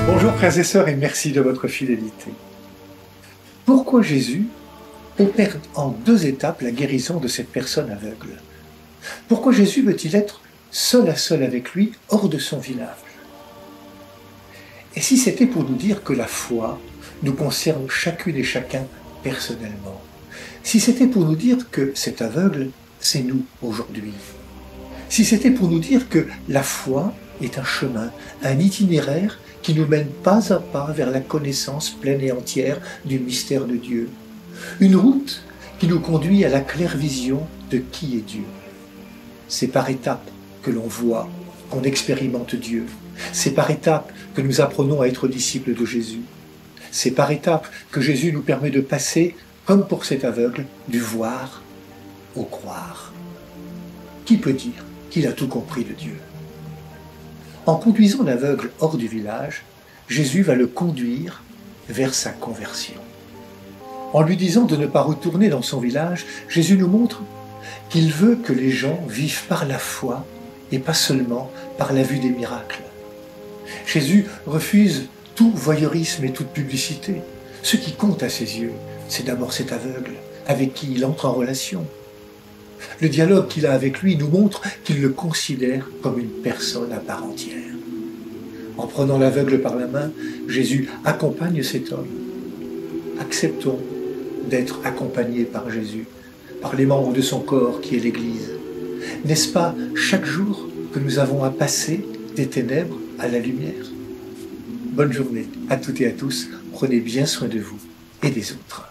Bonjour frères et sœurs et merci de votre fidélité. Pourquoi Jésus opère en 2 étapes la guérison de cette personne aveugle? Pourquoi Jésus veut-il être seul à seul avec lui, hors de son village? Et si c'était pour nous dire que la foi nous concerne chacune et chacun personnellement? Si c'était pour nous dire que cet aveugle, c'est nous aujourd'hui? Si c'était pour nous dire que la foi est un chemin, un itinéraire qui nous mène pas à pas vers la connaissance pleine et entière du mystère de Dieu. Une route qui nous conduit à la claire vision de qui est Dieu. C'est par étapes que l'on voit, qu'on expérimente Dieu. C'est par étapes que nous apprenons à être disciples de Jésus. C'est par étapes que Jésus nous permet de passer, comme pour cet aveugle, du voir au croire. Qui peut dire qu'il a tout compris de Dieu? En conduisant l'aveugle hors du village, Jésus va le conduire vers sa conversion. En lui disant de ne pas retourner dans son village, Jésus nous montre qu'il veut que les gens vivent par la foi et pas seulement par la vue des miracles. Jésus refuse tout voyeurisme et toute publicité. Ce qui compte à ses yeux, c'est d'abord cet aveugle avec qui il entre en relation. Le dialogue qu'il a avec lui nous montre qu'il le considère comme une personne à part entière. En prenant l'aveugle par la main, Jésus accompagne cet homme. Acceptons d'être accompagnés par Jésus, par les membres de son corps qui est l'Église. N'est-ce pas chaque jour que nous avons à passer des ténèbres à la lumière? Bonne journée à toutes et à tous, prenez bien soin de vous et des autres.